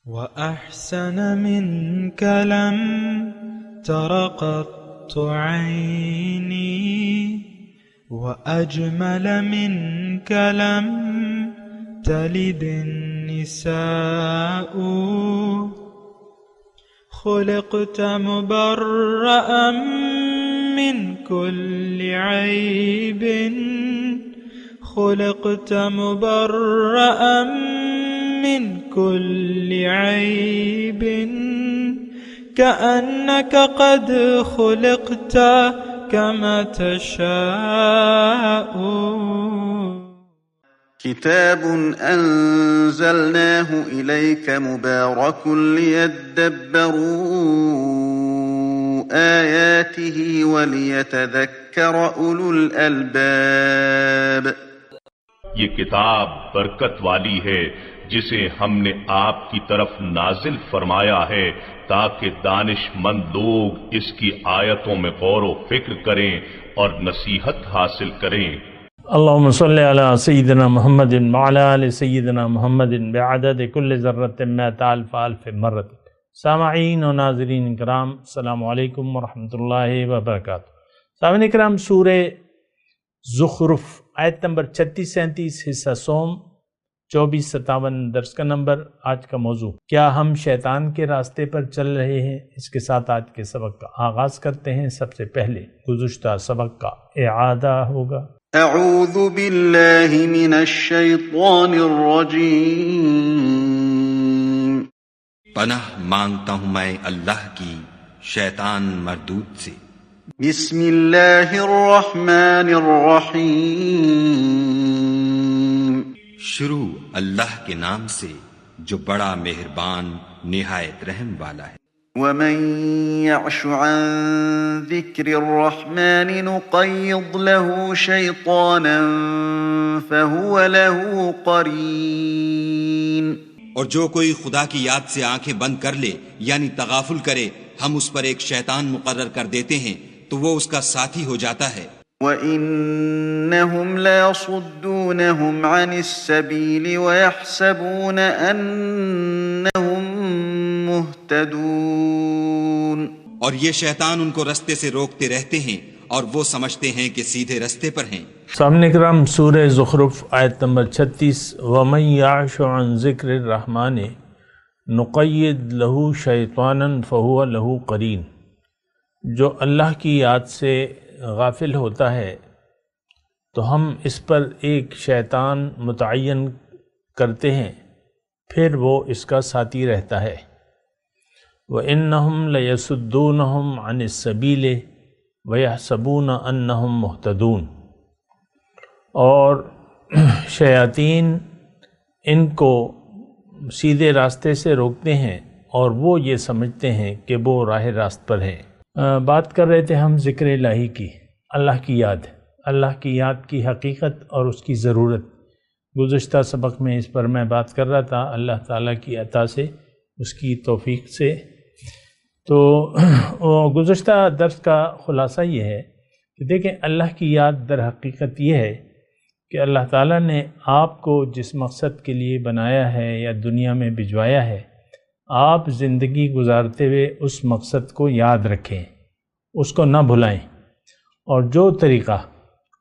وأحسن منك لم تر قط عيني وأجمل منك لم تلد النساء خلقت مبرأ من كل عيب خلقت مبرأ من كل عيب كأنك قد خلقت كما تشاء. كتاب أنزلناه إليك مبارك ليدبروا آياته وليتذكر أولو الألباب. یہ کتاب برکت والی ہے جسے ہم نے آپ کی طرف نازل فرمایا ہے تاکہ دانش مند لوگ اس کی آیتوں میں غور و فکر کریں اور نصیحت حاصل کریں. اللهم صل على سيدنا محمد وعلى آل سيدنا محمد بعدد كل ذرة مئة ألف ألف مرة. سامعین و ناظرین کرام، السلام علیکم ورحمۃ اللہ وبرکاتہ. سامعین کرام، سورہ زخرف آیت نمبر 36-37 حصہ سوم 24-57 درس کا نمبر. آج کا موضوع کیا ہم شیطان کے راستے پر چل رہے ہیں؟ اس کے ساتھ آج کے سبق کا آغاز کرتے ہیں. سب سے پہلے گزشتہ سبق کا اعادہ ہوگا. اعوذ باللہ من الشیطان الرجیم. پناہ مانگتا ہوں میں اللہ کی شیطان مردود سے. بسم اللہ الرحمن الرحیم. شروع اللہ کے نام سے جو بڑا مہربان نہایت رحم والا ہے. ومن يعش عن ذکر الرحمن نقیض له شیطانا فهو له قرین. اور جو کوئی خدا کی یاد سے آنکھیں بند کر لے یعنی تغافل کرے، ہم اس پر ایک شیطان مقرر کر دیتے ہیں تو وہ اس کا ساتھی ہو جاتا ہے. وَإِنَّهُمْ لَيَصُدُّونَهُمْ عَنِ السَّبِيلِ وَيَحْسَبُونَ أَنَّهُمْ مُهْتَدُونَ. اور یہ شیطان ان کو رستے سے روکتے رہتے ہیں اور وہ سمجھتے ہیں کہ سیدھے رستے پر ہیں. سامنے کرام، سورہ زخرف آیت نمبر 36. وَمَن يَعْشُ عَن ذِكْرِ الرَّحْمَنِ نُقَيِّضْ لَهُ شَيْطَانًا فَهُوَ لَهُ قَرِينٌ. جو اللہ کی یاد سے غافل ہوتا ہے تو ہم اس پر ایک شیطان متعین کرتے ہیں، پھر وہ اس کا ساتھی رہتا ہے. وَإِنَّهُمْ لَيَصُدُّونَهُمْ عَنِ السَّبِيلِ وَيَحْسَبُونَ أَنَّهُمْ مُهْتَدُونَ. اور شیاطین ان کو سیدھے راستے سے روکتے ہیں اور وہ یہ سمجھتے ہیں کہ وہ راہ راست پر ہیں. بات کر رہے تھے ہم ذکر الہی کی، اللہ کی یاد کی حقیقت اور اس کی ضرورت. گزشتہ سبق میں اس پر میں بات کر رہا تھا اللہ تعالیٰ کی عطا سے، اس کی توفیق سے. تو گزشتہ درس کا خلاصہ یہ ہے کہ دیکھیں، اللہ کی یاد در حقیقت یہ ہے کہ اللہ تعالیٰ نے آپ کو جس مقصد کے لیے بنایا ہے یا دنیا میں بھجوایا ہے، آپ زندگی گزارتے ہوئے اس مقصد کو یاد رکھیں، اس کو نہ بھلائیں. اور جو طریقہ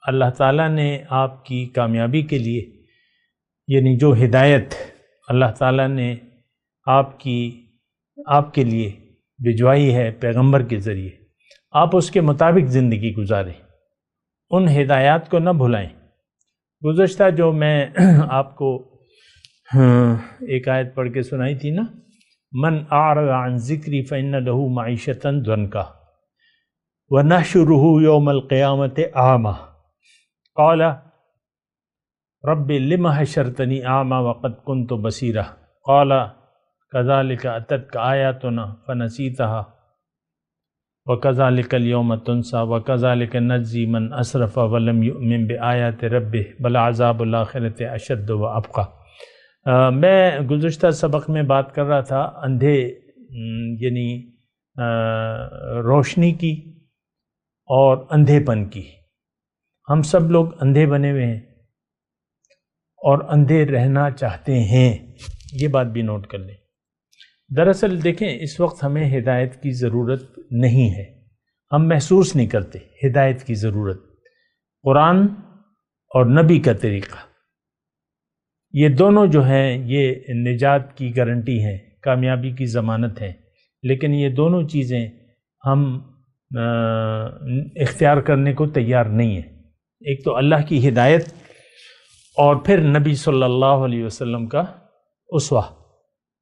اللہ تعالیٰ نے آپ کی کامیابی کے لیے، یعنی جو ہدایت اللہ تعالیٰ نے آپ کے لیے بھجوائی ہے پیغمبر کے ذریعے، آپ اس کے مطابق زندگی گزاریں، ان ہدایات کو نہ بھلائیں. گزشتہ جو میں آپ کو ایک آیت پڑھ کے سنائی تھی نا، من اعرض عن ذکری فإن له معیشۃ ضنکا ونحشرہ یوم القیامۃ اعمی قال رب لم حشرتنی اعمی وقد كنت بصیرا قال كذلك اتتك آیاتنا فنسیتها وَكَذَلِكَ الْيَوْمَ تُنْسَى وَكَذَلِكَ نَجْزِي مَنْ أَسْرَفَ وَلَمْ يُؤْمِنْ بِآيَاتِ رَبِّهِ بَلْ عَذَابُ الْآخِرَةِ أَشَدُّ وَأَبْقَى. میں گزشتہ سبق میں بات کر رہا تھا اندھے یعنی روشنی کی اور اندھے پن کی. ہم سب لوگ اندھے بنے ہوئے ہیں اور اندھے رہنا چاہتے ہیں، یہ بات بھی نوٹ کر لیں. دراصل دیکھیں اس وقت ہمیں ہدایت کی ضرورت نہیں ہے، ہم محسوس نہیں کرتے ہدایت کی ضرورت۔ قرآن اور نبی کا طریقہ یہ دونوں جو ہیں یہ نجات کی گارنٹی ہیں، کامیابی کی ضمانت ہیں، لیکن یہ دونوں چیزیں ہم اختیار کرنے کو تیار نہیں ہیں۔ ایک تو اللہ کی ہدایت اور پھر نبی صلی اللہ علیہ وسلم کا اسوہ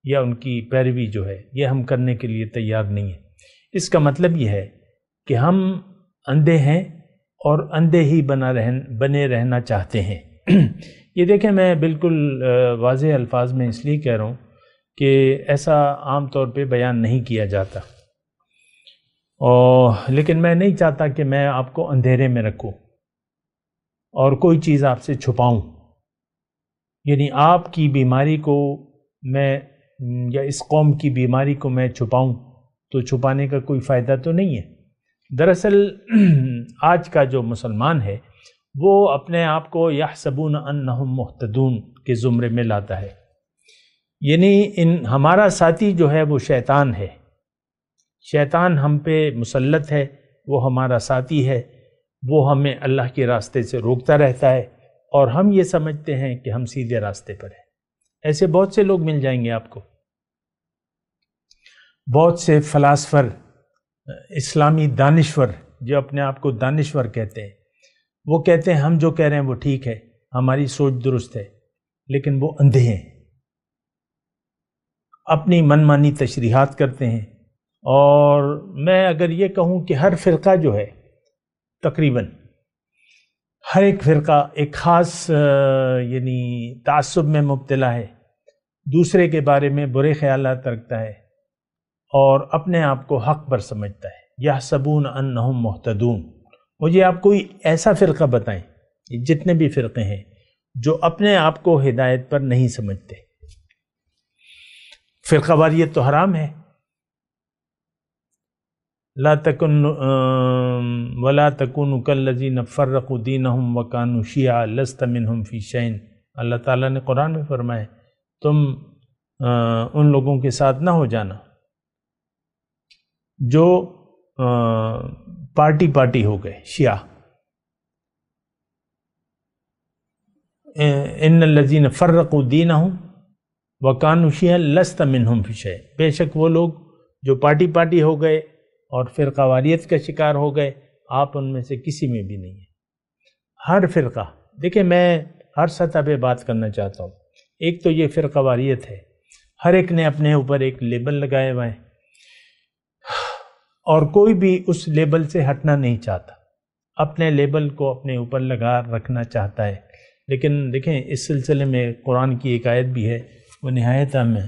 یا ان کی پیروی جو ہے یہ ہم کرنے کے لیے تیار نہیں ہیں۔ اس کا مطلب یہ ہے کہ ہم اندھے ہیں اور اندھے ہی بنے رہنا چاہتے ہیں۔ یہ دیکھیں میں بالکل واضح الفاظ میں اس لیے کہہ رہا ہوں کہ ایسا عام طور پہ بیان نہیں کیا جاتا، لیکن میں نہیں چاہتا کہ میں آپ کو اندھیرے میں رکھوں اور کوئی چیز آپ سے چھپاؤں، یعنی آپ کی بیماری کو میں یا اس قوم کی بیماری کو میں چھپاؤں تو چھپانے کا کوئی فائدہ تو نہیں ہے۔ دراصل آج کا جو مسلمان ہے وہ اپنے آپ کو یحسبون انہم مہتدون کے زمرے میں لاتا ہے، یعنی ہمارا ساتھی جو ہے وہ شیطان ہے، شیطان ہم پہ مسلط ہے، وہ ہمارا ساتھی ہے، وہ ہمیں اللہ کے راستے سے روکتا رہتا ہے اور ہم یہ سمجھتے ہیں کہ ہم سیدھے راستے پر ہیں۔ ایسے بہت سے لوگ مل جائیں گے آپ کو، بہت سے فلاسفر، اسلامی دانشور جو اپنے آپ کو دانشور کہتے ہیں، وہ کہتے ہیں ہم جو کہہ رہے ہیں وہ ٹھیک ہے، ہماری سوچ درست ہے، لیکن وہ اندھے ہیں، اپنی من مانی تشریحات کرتے ہیں۔ اور میں اگر یہ کہوں کہ ہر فرقہ جو ہے تقریباً ہر ایک فرقہ ایک خاص یعنی تعصب میں مبتلا ہے، دوسرے کے بارے میں برے خیالات رکھتا ہے اور اپنے آپ کو حق پر سمجھتا ہے۔ یحسبون انہم مہتدون، مجھے آپ کوئی ایسا فرقہ بتائیں، جتنے بھی فرقے ہیں جو اپنے آپ کو ہدایت پر نہیں سمجھتے۔ فرقہ واریت تو حرام ہے، لا تکن ولا تکونوا کالذین فرقوا دینہم وکانوا شیعا لست منہم فی شیء، اللہ تعالیٰ نے قرآن میں فرمایا تم ان لوگوں کے ساتھ نہ ہو جانا جو پارٹی ہو گئے، شیعہ۔ ان الذین فرقوا دینہم وکانوا شیعا لست منہم فی شیء، بے شک وہ لوگ جو پارٹی ہو گئے اور فرقہ واریت کا شکار ہو گئے، آپ ان میں سے کسی میں بھی نہیں ہیں۔ ہر فرقہ، دیکھیں میں ہر سطح پہ بات کرنا چاہتا ہوں، ایک تو یہ فرقہ واریت ہے، ہر ایک نے اپنے اوپر ایک لیبل لگائے ہوئے ہیں اور کوئی بھی اس لیبل سے ہٹنا نہیں چاہتا، اپنے لیبل کو اپنے اوپر لگا رکھنا چاہتا ہے۔ لیکن دیکھیں اس سلسلے میں قرآن کی ایک آیت بھی ہے، وہ نہایت اہم ہے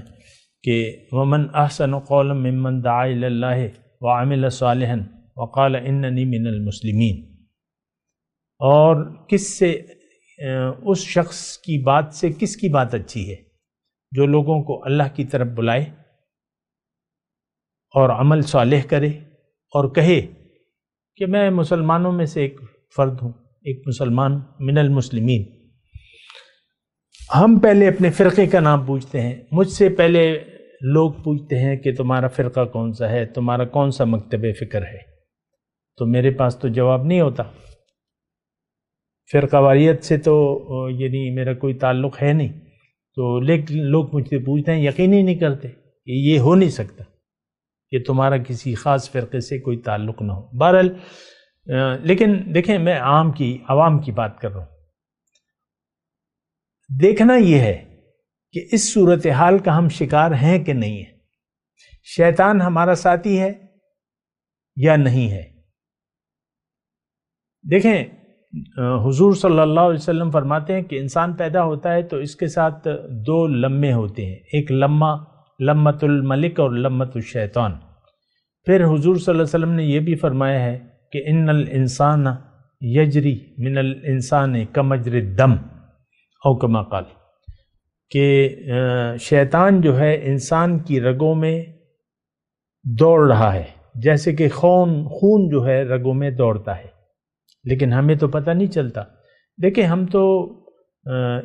کہ وَمَنْ أَحْسَنُ قَوْلًا مِّمَّنْ دَعَا إِلَى اللَّهِ وَعَمِلَ صَالِحًا وَقَالَ إِنَّنِي مِنَ الْمُسْلِمِينَ، اور کس سے اس شخص کی بات سے کس کی بات اچھی ہے جو لوگوں کو اللہ کی طرف بلائے اور عمل صالح کرے اور کہے کہ میں مسلمانوں میں سے ایک فرد ہوں، ایک مسلمان من المسلمین۔ ہم پہلے اپنے فرقے کا نام پوچھتے ہیں، مجھ سے پہلے لوگ پوچھتے ہیں کہ تمہارا فرقہ کون سا ہے، تمہارا کون سا مکتب فکر ہے، تو میرے پاس تو جواب نہیں ہوتا۔ فرقہ واریت سے تو یعنی میرا کوئی تعلق ہے نہیں، تو لیکن لوگ مجھ سے پوچھتے ہیں، یقین ہی نہیں کرتے کہ یہ ہو نہیں سکتا کہ تمہارا کسی خاص فرقے سے کوئی تعلق نہ ہو۔ بہرحال لیکن دیکھیں میں عوام کی بات کر رہا ہوں، دیکھنا یہ ہے کہ اس صورتحال کا ہم شکار ہیں کہ نہیں ہیں، شیطان ہمارا ساتھی ہے یا نہیں ہے۔ دیکھیں حضور صلی اللہ علیہ وسلم فرماتے ہیں کہ انسان پیدا ہوتا ہے تو اس کے ساتھ دو لمحے ہوتے ہیں، ایک لمۃ الملک اور لمۃ الشیطان۔ پھر حضور صلی اللہ علیہ وسلم نے یہ بھی فرمایا ہے کہ ان الانسان یجری من الانسان کمجری الدم او کما قال، کہ شیطان جو ہے انسان کی رگوں میں دوڑ رہا ہے جیسے کہ خون جو ہے رگوں میں دوڑتا ہے، لیکن ہمیں تو پتہ نہیں چلتا۔ دیکھیں ہم تو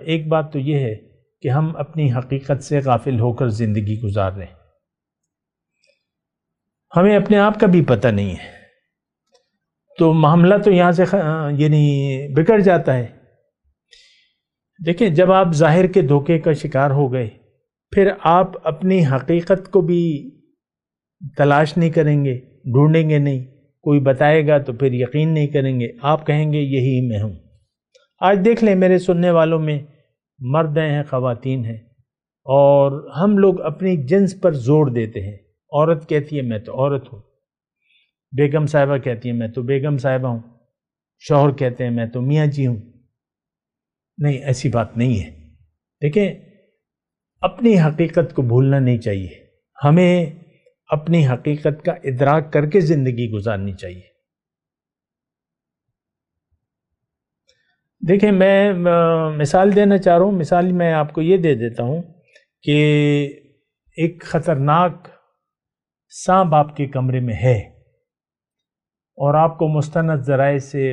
ایک بات تو یہ ہے کہ ہم اپنی حقیقت سے غافل ہو کر زندگی گزار رہے ہیں، ہمیں اپنے آپ کا بھی پتہ نہیں ہے، تو معاملہ تو یہاں سے یعنی بگڑ جاتا ہے۔ دیکھیں، جب آپ ظاہر کے دھوکے کا شکار ہو گئے، پھر آپ اپنی حقیقت کو بھی تلاش نہیں کریں گے، ڈھونڈیں گے نہیں، کوئی بتائے گا تو پھر یقین نہیں کریں گے، آپ کہیں گے یہی میں ہوں۔ آج دیکھ لیں میرے سننے والوں میں مرد ہیں، خواتین ہیں، اور ہم لوگ اپنی جنس پر زور دیتے ہیں۔ عورت کہتی ہے میں تو عورت ہوں، بیگم صاحبہ کہتی ہے میں تو بیگم صاحبہ ہوں، شوہر کہتے ہیں میں تو میاں جی ہوں۔ نہیں، ایسی بات نہیں ہے۔ دیکھیں، اپنی حقیقت کو بھولنا نہیں چاہیے، ہمیں اپنی حقیقت کا ادراک کر کے زندگی گزارنی چاہیے۔ دیکھیں، میں مثال دینا چاہ رہا ہوں، مثال میں آپ کو یہ دے دیتا ہوں کہ ایک خطرناک سانپ آپ کے کمرے میں ہے، اور آپ کو مستند ذرائع سے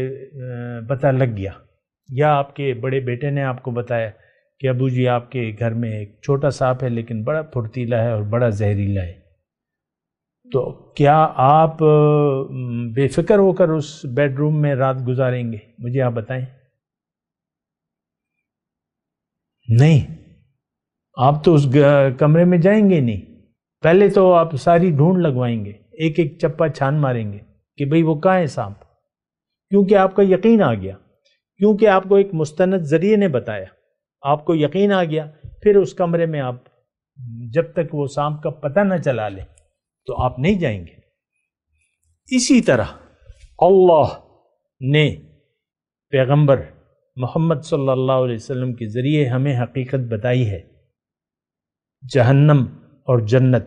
پتہ لگ گیا، یا آپ کے بڑے بیٹے نے آپ کو بتایا کہ ابو جی آپ کے گھر میں ایک چھوٹا سانپ ہے لیکن بڑا پھرتیلا ہے اور بڑا زہریلا ہے، تو کیا آپ بے فکر ہو کر اس بیڈ روم میں رات گزاریں گے؟ مجھے آپ بتائیں۔ نہیں، آپ تو اس کمرے میں جائیں گے نہیں، پہلے تو آپ ساری ڈھونڈ لگوائیں گے، ایک ایک چپا چھان ماریں گے کہ بھئی وہ کہاں ہے سانپ، کیونکہ آپ کا یقین آ گیا، کیونکہ آپ کو ایک مستند ذریعے نے بتایا، آپ کو یقین آ گیا۔ پھر اس کمرے میں آپ جب تک وہ سانپ کا پتہ نہ چلا لیں تو آپ نہیں جائیں گے۔ اسی طرح اللہ نے پیغمبر محمد صلی اللہ علیہ وسلم کے ذریعے ہمیں حقیقت بتائی ہے، جہنم اور جنت۔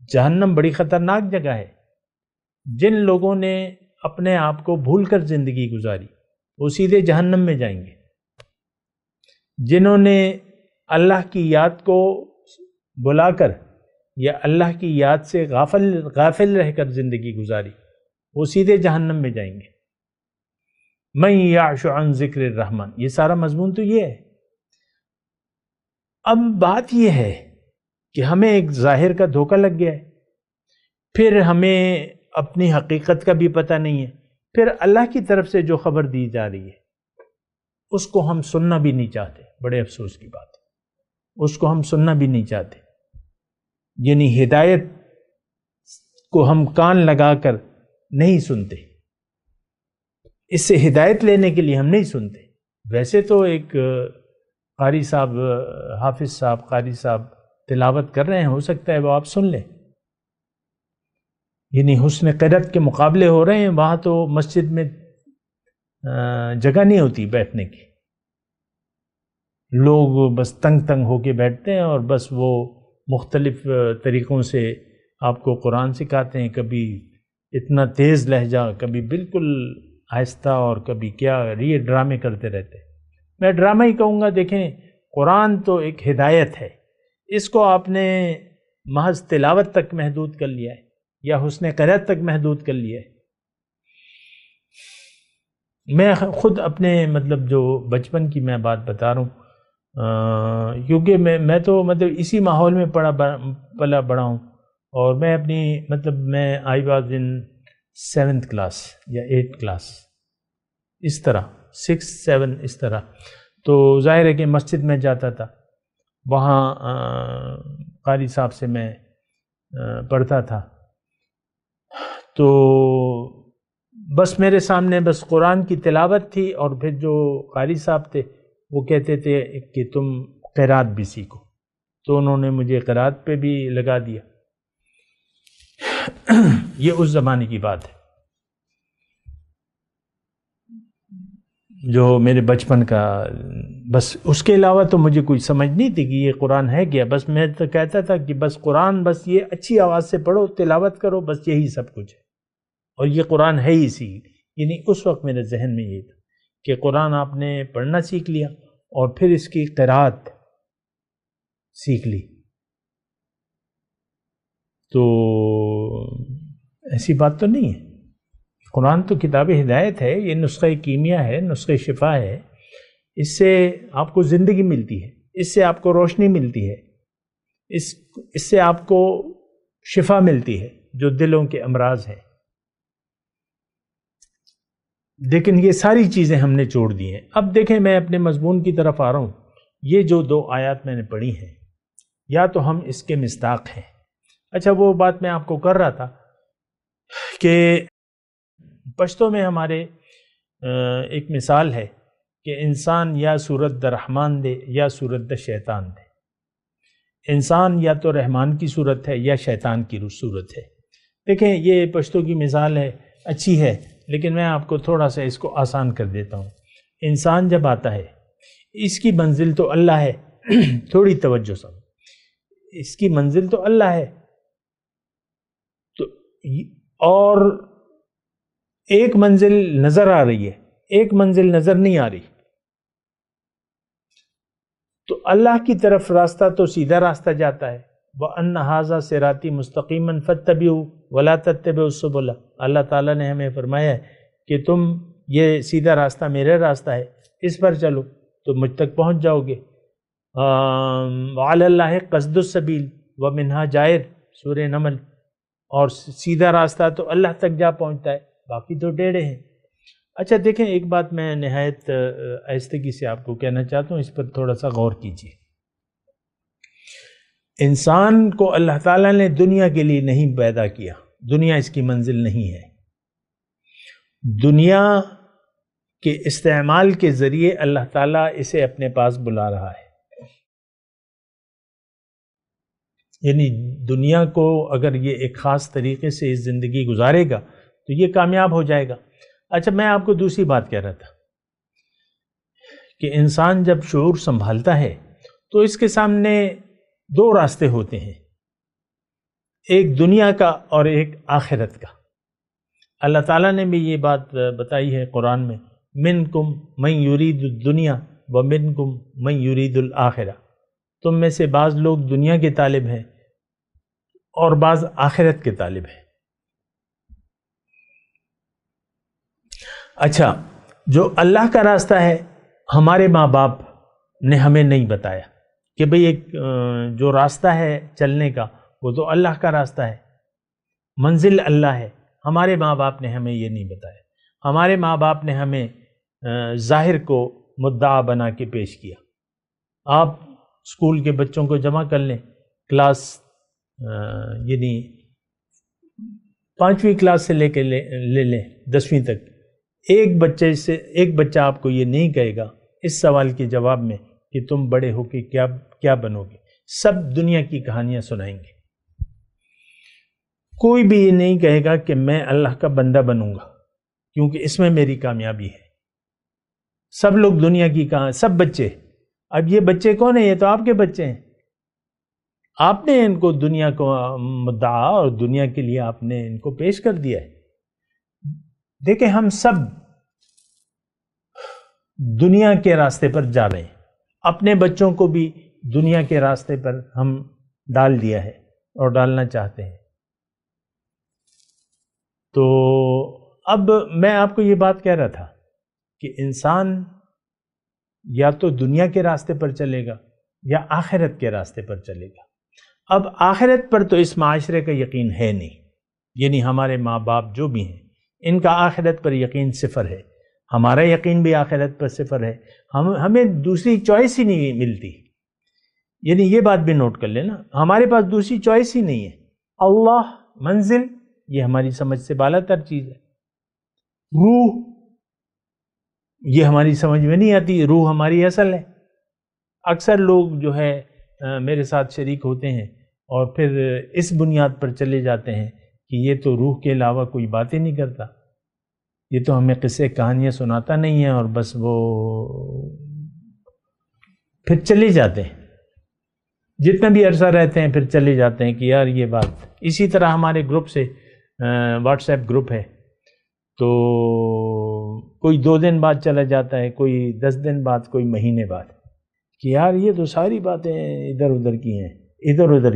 جہنم بڑی خطرناک جگہ ہے، جن لوگوں نے اپنے آپ کو بھول کر زندگی گزاری وہ سیدھے جہنم میں جائیں گے۔ جنہوں نے اللہ کی یاد کو بلا کر یا اللہ کی یاد سے غافل رہ کر زندگی گزاری وہ سیدھے جہنم میں جائیں گے۔ من یعش عن ذکر الرحمن، یہ سارا مضمون تو یہ ہے۔ اب بات یہ ہے کہ ہمیں ایک ظاہر کا دھوکہ لگ گیا ہے، پھر ہمیں اپنی حقیقت کا بھی پتہ نہیں ہے، پھر اللہ کی طرف سے جو خبر دی جا رہی ہے اس کو ہم سننا بھی نہیں چاہتے۔ بڑے افسوس کی بات ہے، اس کو ہم سننا بھی نہیں چاہتے، یعنی ہدایت کو ہم کان لگا کر نہیں سنتے، اس سے ہدایت لینے کے لیے ہم نہیں سنتے۔ ویسے تو ایک قاری صاحب، حافظ صاحب، قاری صاحب تلاوت کر رہے ہیں، ہو سکتا ہے وہ آپ سن لیں، یعنی حسن قرأت کے مقابلے ہو رہے ہیں، وہاں تو مسجد میں جگہ نہیں ہوتی بیٹھنے کی، لوگ بس تنگ ہو کے بیٹھتے ہیں، اور بس وہ مختلف طریقوں سے آپ کو قرآن سکھاتے ہیں، کبھی اتنا تیز لہجہ، کبھی بالکل آہستہ، اور کبھی کیا، یہ ڈرامے کرتے رہتے ہیں۔ میں ڈرامہ ہی کہوں گا۔ دیکھیں، قرآن تو ایک ہدایت ہے، اس کو آپ نے محض تلاوت تک محدود کر لیا ہے یا حسن قرأت تک محدود کر لیا ہے۔ میں خود اپنے مطلب جو بچپن کی میں بات بتا رہا ہوں، کیونکہ میں تو مطلب اسی ماحول میں پلا بڑا ہوں، اور میں اپنی مطلب میں I was in 7th class یا 8th کلاس، اس طرح 6 7 اس طرح، تو ظاہر ہے کہ مسجد میں جاتا تھا، وہاں قاری صاحب سے میں پڑھتا تھا، تو بس میرے سامنے بس قرآن کی تلاوت تھی، اور پھر جو قاری صاحب تھے وہ کہتے تھے کہ تم قرات بھی سیکھو، تو انہوں نے مجھے قرات پہ بھی لگا دیا۔ یہ اس زمانے کی بات ہے جو میرے بچپن کا، بس اس کے علاوہ تو مجھے کوئی سمجھ نہیں تھی کہ یہ قرآن ہے کیا۔ بس میں تو کہتا تھا کہ بس قرآن، بس یہ اچھی آواز سے پڑھو، تلاوت کرو، بس یہی سب کچھ ہے، اور یہ قرآن ہے ہی اسی۔ یعنی اس وقت میرے ذہن میں یہ تھا کہ قرآن آپ نے پڑھنا سیکھ لیا اور پھر اس کی قرات سیکھ لی، تو ایسی بات تو نہیں ہے۔ قرآن تو کتاب ہدایت ہے، یہ نسخہ کیمیا ہے، نسخہ شفا ہے، اس سے آپ کو زندگی ملتی ہے، اس سے آپ کو روشنی ملتی ہے، اس سے آپ کو شفا ملتی ہے۔ جو دلوں کے امراض ہیں. لیکن یہ ساری چیزیں ہم نے چھوڑ دی ہیں. اب دیکھیں میں اپنے مضمون کی طرف آ رہا ہوں. یہ جو 2 آیات میں نے پڑھی ہیں یا تو ہم اس کے مصداق ہیں. اچھا وہ بات میں آپ کو کر رہا تھا کہ پشتو میں ہمارے ایک مثال ہے کہ انسان یا صورت دا رحمان دے یا صورت دا شیطان دے. انسان یا تو رحمان کی صورت ہے یا شیطان کی صورت ہے. دیکھیں یہ پشتو کی مثال ہے، اچھی ہے، لیکن میں آپ کو تھوڑا سا اس کو آسان کر دیتا ہوں. انسان جب آتا ہے اس کی منزل تو اللہ ہے. تھوڑی توجہ سب، اس کی منزل تو اللہ ہے تو اور ایک منزل نظر آ رہی ہے، ایک منزل نظر نہیں آ رہی. تو اللہ کی طرف راستہ تو سیدھا راستہ جاتا ہے. وَأَنَّ هَذَا صِرَاطِي مُسْتَقِيمًا فَاتَّبِعُوهُ وَلَا تَتَّبِعُوا السُّبُلَ. اللہ تعالیٰ نے ہمیں فرمایا ہے کہ تم یہ سیدھا راستہ میرا راستہ ہے، اس پر چلو تو مجھ تک پہنچ جاؤ گے. وَعَلَى اللَّهِ قَصْدُ السَّبِيلِ وَمِنْهَا جَائِرٌ سورہ نمل. اور سیدھا راستہ تو اللہ تک جا پہنچتا ہے، باقی تو ٹیڑھے ہیں. اچھا دیکھیں ایک بات میں نہایت آہستگی سے آپ کو کہنا چاہتا ہوں، اس پر تھوڑا سا غور کیجیے. انسان کو اللہ تعالیٰ نے دنیا کے لیے نہیں پیدا کیا، دنیا اس کی منزل نہیں ہے. دنیا کے استعمال کے ذریعے اللہ تعالیٰ اسے اپنے پاس بلا رہا ہے. یعنی دنیا کو اگر یہ ایک خاص طریقے سے زندگی گزارے گا تو یہ کامیاب ہو جائے گا. اچھا میں آپ کو دوسری بات کہہ رہا تھا کہ انسان جب شعور سنبھالتا ہے تو اس کے سامنے 2 راستے ہوتے ہیں، ایک دنیا کا اور ایک آخرت کا. اللہ تعالیٰ نے بھی یہ بات بتائی ہے قرآن میں، منکم من یرید الدنیا ومنکم من یرید الآخرہ. تم میں سے بعض لوگ دنیا کے طالب ہیں اور بعض آخرت کے طالب ہیں. اچھا جو اللہ کا راستہ ہے ہمارے ماں باپ نے ہمیں نہیں بتایا کہ بھئی ایک جو راستہ ہے چلنے کا وہ تو اللہ کا راستہ ہے، منزل اللہ ہے. ہمارے ماں باپ نے ہمیں یہ نہیں بتایا. ہمارے ماں باپ نے ہمیں ظاہر کو مدعا بنا کے پیش کیا. آپ اسکول کے بچوں کو جمع کر لیں، کلاس یعنی 5ویں کلاس سے لے کے لے لیں 10ویں تک، ایک بچہ آپ کو یہ نہیں کہے گا اس سوال کے جواب میں کہ تم بڑے ہو کے کیا بنو گے. سب دنیا کی کہانیاں سنائیں گے. کوئی بھی یہ نہیں کہے گا کہ میں اللہ کا بندہ بنوں گا کیونکہ اس میں میری کامیابی ہے. سب لوگ دنیا کی کہاں، سب بچے. اب یہ بچے کون ہیں؟ یہ تو آپ کے بچے ہیں. آپ نے ان کو دنیا کو مدعا اور دنیا کے لیے آپ نے ان کو پیش کر دیا ہے. دیکھیں ہم سب دنیا کے راستے پر جا رہے ہیں، اپنے بچوں کو بھی دنیا کے راستے پر ہم ڈال دیا ہے اور ڈالنا چاہتے ہیں. تو اب میں آپ کو یہ بات کہہ رہا تھا کہ انسان یا تو دنیا کے راستے پر چلے گا یا آخرت کے راستے پر چلے گا. اب آخرت پر تو اس معاشرے کا یقین ہے نہیں، یعنی ہمارے ماں باپ جو بھی ہیں ان کا آخرت پر یقین 0 ہے. ہمارا یقین بھی آخرت پر 0 ہے. ہمیں دوسری چوائس ہی نہیں ملتی. یعنی یہ بات بھی نوٹ کر لینا، ہمارے پاس دوسری چوائس ہی نہیں ہے. اللہ، منزل، یہ ہماری سمجھ سے بالا تر چیز ہے. روح، یہ ہماری سمجھ میں نہیں آتی. روح ہماری اصل ہے. اکثر لوگ جو ہے میرے ساتھ شریک ہوتے ہیں اور پھر اس بنیاد پر چلے جاتے ہیں کہ یہ تو روح کے علاوہ کوئی بات ہی نہیں کرتا، یہ تو ہمیں قصے کہانیاں سناتا نہیں ہے، اور بس وہ پھر چلے جاتے ہیں. جتنا بھی عرصہ رہتے ہیں پھر چلے جاتے ہیں کہ یار یہ بات. اسی طرح ہمارے گروپ سے واٹس ایپ گروپ ہے تو کوئی 2 دن بعد چلا جاتا ہے، کوئی 10 دن بعد، کوئی مہینے بعد، کہ یار یہ تو ساری باتیں ادھر ادھر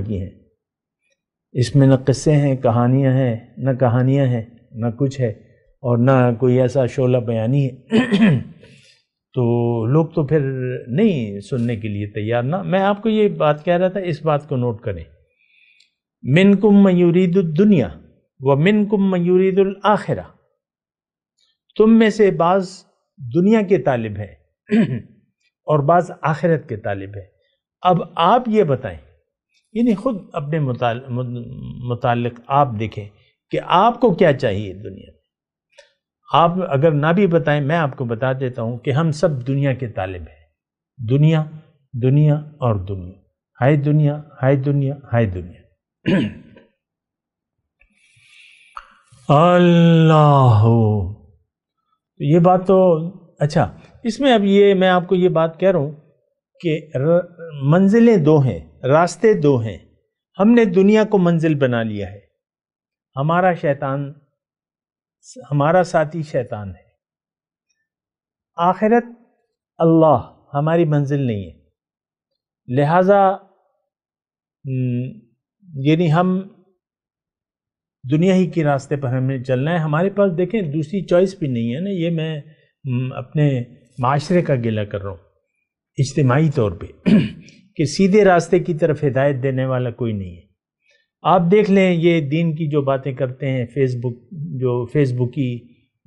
کی ہیں. اس میں نہ قصے ہیں، کہانیاں ہیں، نہ کہانیاں ہیں، نہ کچھ ہے، اور نہ کوئی ایسا شعلہ بیانی ہے. تو لوگ تو پھر نہیں سننے کے لیے تیار. نہ میں آپ کو یہ بات کہہ رہا تھا، اس بات کو نوٹ کریں. منکم من یرید الدنیا وَمِنْكُمْ مَنْ يُرِيدُ الْآخِرَةَ، تم میں سے بعض دنیا کے طالب ہیں اور بعض آخرت کے طالب ہیں۔ اب آپ یہ بتائیں، یعنی خود اپنے متعلق آپ دیکھیں کہ آپ کو کیا چاہیے دنیا میں۔ آپ اگر نہ بھی بتائیں، میں آپ کو بتا دیتا ہوں کہ ہم سب دنیا کے طالب ہیں۔ دنیا دنیا اور دنیا، ہائے دنیا ہائے دنیا ہائے دنیا۔ اللہ، یہ بات تو اچھا، اس میں اب یہ میں آپ کو یہ بات کہہ رہا ہوں کہ منزلیں دو ہیں، راستے دو ہیں۔ ہم نے دنیا کو منزل بنا لیا ہے، ہمارا شیطان، ہمارا ساتھی شیطان ہے۔ آخرت اللہ ہماری منزل نہیں ہے، لہذا یعنی ہم دنیا ہی کے راستے پر ہمیں چلنا ہے۔ ہمارے پاس دیکھیں دوسری چوائس بھی نہیں ہے نا، یہ میں اپنے معاشرے کا گلہ کر رہا ہوں اجتماعی طور پہ کہ سیدھے راستے کی طرف ہدایت دینے والا کوئی نہیں ہے۔ آپ دیکھ لیں یہ دین کی جو باتیں کرتے ہیں، فیس بکی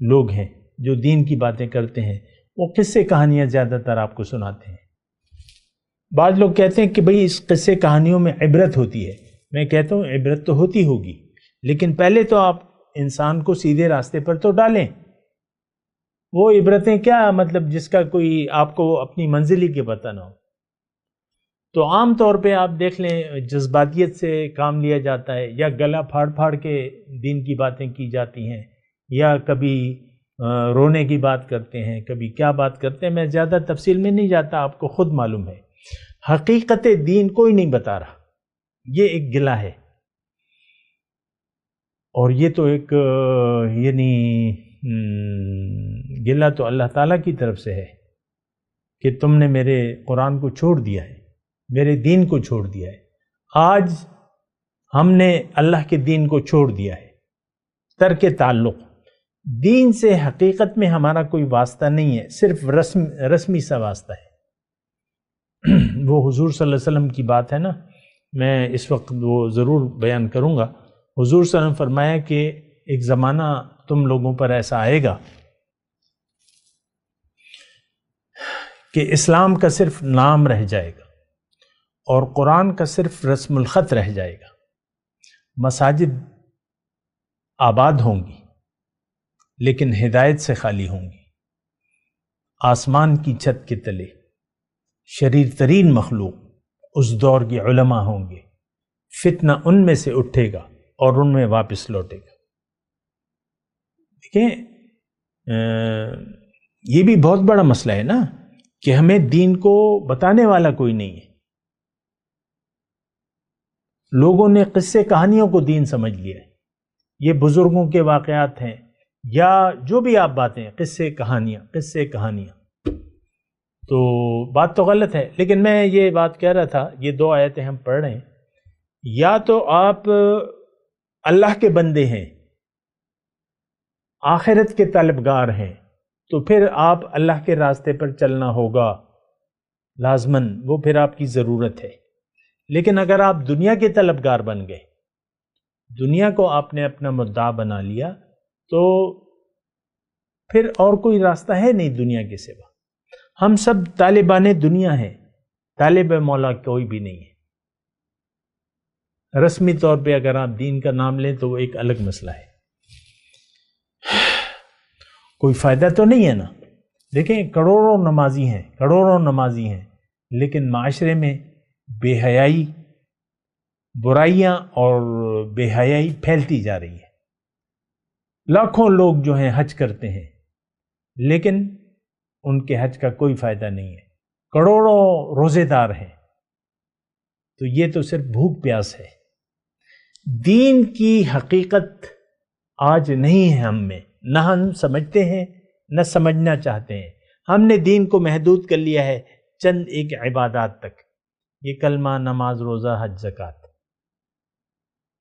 لوگ ہیں جو دین کی باتیں کرتے ہیں، وہ قصے کہانیاں زیادہ تر آپ کو سناتے ہیں۔ بعض لوگ کہتے ہیں کہ بھئی اس قصے کہانیوں میں عبرت ہوتی ہے۔ میں کہتا ہوں عبرت تو ہوتی ہوگی، لیکن پہلے تو آپ انسان کو سیدھے راستے پر تو ڈالیں۔ وہ عبرتیں کیا مطلب جس کا کوئی آپ کو اپنی منزل ہی کے پتہ نہ ہو۔ تو عام طور پہ آپ دیکھ لیں جذباتیت سے کام لیا جاتا ہے، یا گلا پھاڑ پھاڑ کے دین کی باتیں کی جاتی ہیں، یا کبھی رونے کی بات کرتے ہیں، کبھی کیا بات کرتے ہیں۔ میں زیادہ تفصیل میں نہیں جاتا، آپ کو خود معلوم ہے۔ حقیقت دین کوئی نہیں بتا رہا، یہ ایک گلہ ہے، اور یہ تو ایک یعنی گلہ تو اللہ تعالیٰ کی طرف سے ہے کہ تم نے میرے قرآن کو چھوڑ دیا ہے، میرے دین کو چھوڑ دیا ہے۔ آج ہم نے اللہ کے دین کو چھوڑ دیا ہے، ترک تعلق۔ دین سے حقیقت میں ہمارا کوئی واسطہ نہیں ہے، صرف رسمی سا واسطہ ہے۔ وہ حضور صلی اللہ علیہ وسلم کی بات ہے نا، میں اس وقت وہ ضرور بیان کروں گا۔ حضور صلی اللہ علیہ وسلم فرمایا کہ ایک زمانہ تم لوگوں پر ایسا آئے گا کہ اسلام کا صرف نام رہ جائے گا اور قرآن کا صرف رسم الخط رہ جائے گا۔ مساجد آباد ہوں گی لیکن ہدایت سے خالی ہوں گی۔ آسمان کی چھت کے تلے شریر ترین مخلوق اس دور کے علماء ہوں گے، فتنہ ان میں سے اٹھے گا اور ان میں واپس لوٹے گا۔ دیکھیں یہ بھی بہت بڑا مسئلہ ہے نا کہ ہمیں دین کو بتانے والا کوئی نہیں ہے۔ لوگوں نے قصے کہانیوں کو دین سمجھ لیا ہے۔ یہ بزرگوں کے واقعات ہیں یا جو بھی آپ باتیں، قصے کہانیاں، تو بات تو غلط ہے۔ لیکن میں یہ بات کہہ رہا تھا، یہ دو آیتیں ہم پڑھ رہے ہیں، یا تو آپ اللہ کے بندے ہیں، آخرت کے طلبگار ہیں، تو پھر آپ اللہ کے راستے پر چلنا ہوگا لازماً، وہ پھر آپ کی ضرورت ہے۔ لیکن اگر آپ دنیا کے طلبگار بن گئے، دنیا کو آپ نے اپنا مدعا بنا لیا، تو پھر اور کوئی راستہ ہے نہیں دنیا کے سوا۔ ہم سب طالبان دنیا ہیں، طالب مولا کوئی بھی نہیں ہے۔ رسمی طور پہ اگر آپ دین کا نام لیں تو وہ ایک الگ مسئلہ ہے، کوئی فائدہ تو نہیں ہے نا۔ دیکھیں کروڑوں نمازی ہیں لیکن معاشرے میں بے حیائی، برائیاں اور بے حیائی پھیلتی جا رہی ہے۔ لاکھوں لوگ جو ہیں حج کرتے ہیں لیکن ان کے حج کا کوئی فائدہ نہیں ہے۔ کروڑوں روزے دار ہیں، تو یہ تو صرف بھوک پیاس ہے۔ دین کی حقیقت آج نہیں ہے ہم میں، نہ ہم سمجھتے ہیں نہ سمجھنا چاہتے ہیں۔ ہم نے دین کو محدود کر لیا ہے چند ایک عبادات تک، یہ کلمہ، نماز، روزہ، حج، زکوٰۃ۔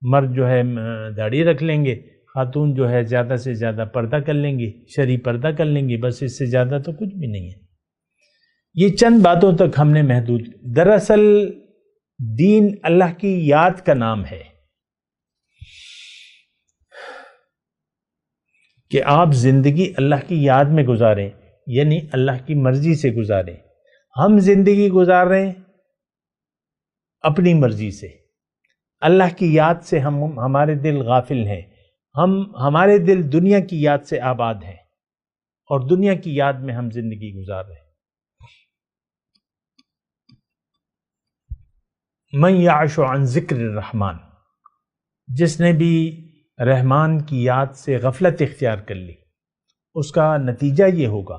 مرد جو ہے داڑھی رکھ لیں گے، خاتون جو ہے زیادہ سے زیادہ پردہ کر لیں گی، شرعی پردہ کر لیں گی، بس اس سے زیادہ تو کچھ بھی نہیں ہے۔ یہ چند باتوں تک ہم نے محدود۔ دراصل دین اللہ کی یاد کا نام ہے۔ کہ آپ زندگی اللہ کی یاد میں گزاریں، یعنی اللہ کی مرضی سے گزاریں۔ ہم زندگی گزار رہے ہیں اپنی مرضی سے، اللہ کی یاد سے ہمارے دل غافل ہیں، ہمارے دل دنیا کی یاد سے آباد ہیں اور دنیا کی یاد میں ہم زندگی گزار رہے ہیں۔ من یعش عن ذکر الرحمن، جس نے بھی رحمان کی یاد سے غفلت اختیار کر لی، اس کا نتیجہ یہ ہوگا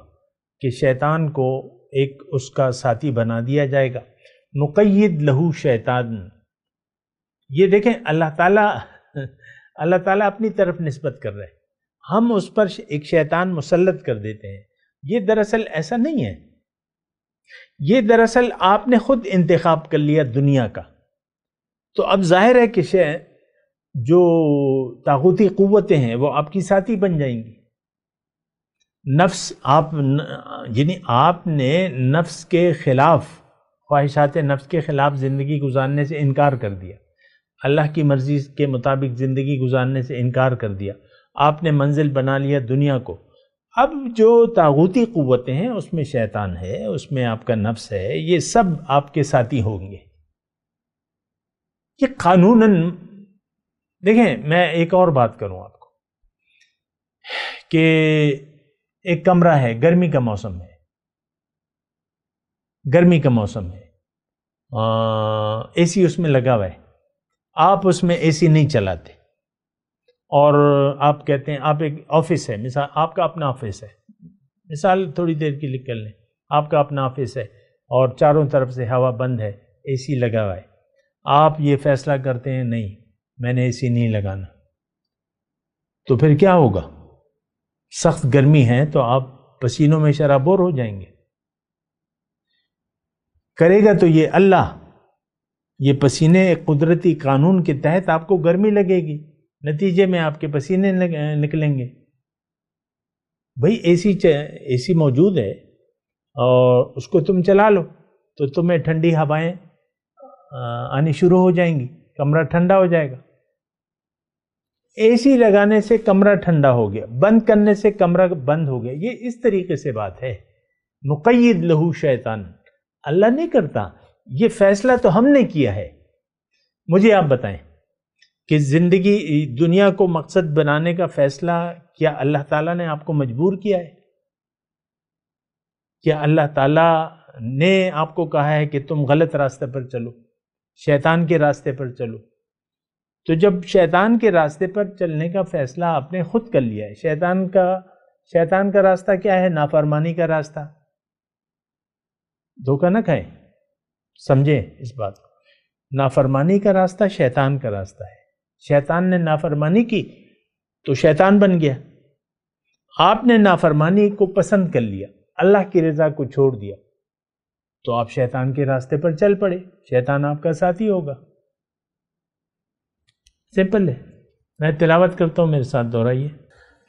کہ شیطان کو ایک اس کا ساتھی بنا دیا جائے گا۔ نقید لہو شیطان، یہ دیکھیں اللہ تعالیٰ اپنی طرف نسبت کر رہے ہیں، ہم اس پر ایک شیطان مسلط کر دیتے ہیں۔ یہ دراصل ایسا نہیں ہے، یہ دراصل آپ نے خود انتخاب کر لیا دنیا کا۔ تو اب ظاہر ہے کہ جو طاغوتی قوتیں ہیں وہ آپ کی ساتھی بن جائیں گی۔ نفس آپ نے نفس کے خلاف، خواہشات نفس کے خلاف زندگی گزارنے سے انکار کر دیا، اللہ کی مرضی کے مطابق زندگی گزارنے سے انکار کر دیا، آپ نے منزل بنا لیا دنیا کو۔ اب جو طاغوتی قوتیں ہیں اس میں شیطان ہے، اس میں آپ کا نفس ہے، یہ سب آپ کے ساتھی ہوں گے۔ یہ قانوناً دیکھیں، میں ایک اور بات کروں آپ کو کہ ایک کمرہ ہے، گرمی کا موسم ہے، اے سی اس میں لگا ہوا ہے، آپ اس میں اے سی نہیں چلاتے اور آپ کہتے ہیں، آپ ایک آفس ہے، مثال آپ کا اپنا آفس ہے، مثال تھوڑی دیر کے لیے کر لیں، آپ کا اپنا آفس ہے اور چاروں طرف سے ہوا بند ہے، اے سی لگا ہوا ہے، آپ یہ فیصلہ کرتے ہیں نہیں میں نے اے سی نہیں لگانا، تو پھر کیا ہوگا؟ سخت گرمی ہے تو آپ پسینوں میں شرابور ہو جائیں گے۔ کرے گا تو یہ اللہ، یہ پسینے قدرتی قانون کے تحت آپ کو گرمی لگے گی، نتیجے میں آپ کے پسینے نکلیں گے۔ بھئی اے سی موجود ہے اور اس کو تم چلا لو تو تمہیں ٹھنڈی ہوائیں آنی شروع ہو جائیں گی، کمرہ ٹھنڈا ہو جائے گا۔ اے سی لگانے سے کمرہ ٹھنڈا ہو گیا، بند کرنے سے کمرہ بند ہو گیا، یہ اس طریقے سے بات ہے۔ نقید لہو شیطان، اللہ نہیں کرتا، یہ فیصلہ تو ہم نے کیا ہے۔ مجھے آپ بتائیں کہ زندگی دنیا کو مقصد بنانے کا فیصلہ کیا اللہ تعالیٰ نے آپ کو مجبور کیا ہے؟ کیا اللہ تعالیٰ نے آپ کو کہا ہے کہ تم غلط راستے پر چلو، شیطان کے راستے پر چلو؟ تو جب شیطان کے راستے پر چلنے کا فیصلہ آپ نے خود کر لیا ہے، شیطان کا راستہ کیا ہے؟ نافرمانی کا راستہ۔ دھوکہ نہ کھائیں، سمجھیں اس بات کو، نافرمانی کا راستہ شیطان کا راستہ ہے۔ شیطان نے نافرمانی کی تو شیطان بن گیا، آپ نے نافرمانی کو پسند کر لیا، اللہ کی رضا کو چھوڑ دیا، تو آپ شیطان کے راستے پر چل پڑے، شیطان آپ کا ساتھی ہوگا۔ سمپل ہے۔ میں تلاوت کرتا ہوں، میرے ساتھ دہرائیے۔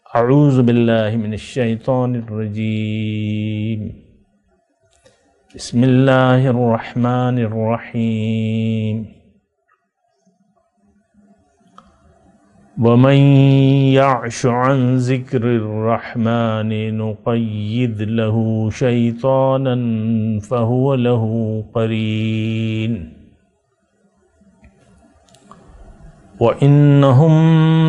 اعوذ باللہ من الشیطان الرجیم، بسم اللہ الرحمن الرحیم۔ ومن یعش عن ذکر الرحمن نقید له شیطانا فهو له قرین وَإِنَّهُمْ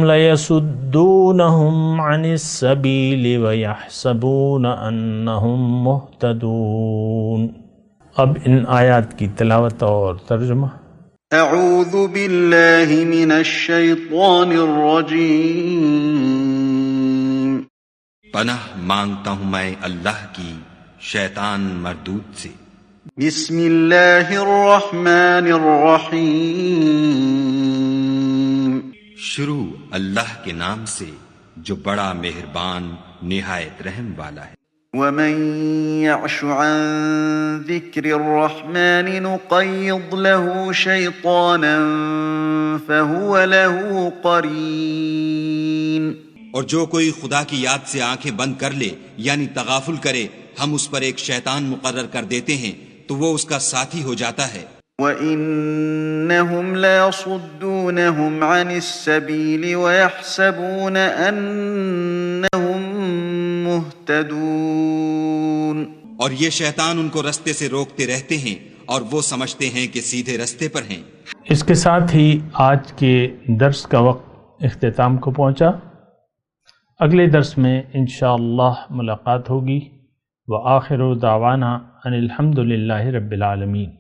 لَيَصُدُّونَهُمْ عَنِ السَّبِيلِ وَيَحْسَبُونَ أَنَّهُمْ مُهْتَدُونَ۔ اب ان آیات کی تلاوت اور ترجمہ۔ اعوذ باللہ من الشیطان الرجیم، پناہ مانگتا ہوں میں اللہ کی شیطان مردود سے۔ بسم اللہ الرحمن الرحیم، شروع اللہ کے نام سے جو بڑا مہربان نہایت رحم والا ہے۔ ومن يعش عن ذکر الرحمن نقید له شیطانا فهو له قرین، اور جو کوئی خدا کی یاد سے آنکھیں بند کر لے یعنی تغافل کرے، ہم اس پر ایک شیطان مقرر کر دیتے ہیں تو وہ اس کا ساتھی ہو جاتا ہے۔ وَإِنَّهُمْ لَيَصُدُّونَهُمْ عَنِ السَّبِيلِ وَيَحْسَبُونَ أَنَّهُمْ مُهْتَدُونَ، اور یہ شیطان ان کو رستے سے روکتے رہتے ہیں اور وہ سمجھتے ہیں کہ سیدھے رستے پر ہیں۔ اس کے ساتھ ہی آج کے درس کا وقت اختتام کو پہنچا۔ اگلے درس میں انشاءاللہ ملاقات ہوگی۔ وآخر دعوانا ان الحمد للہ رب العالمین۔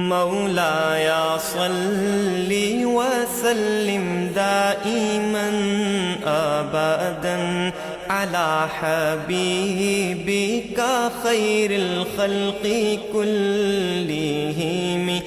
مولاي صل وسلم دائما ابدا على حبيبك خير الخلق كلهم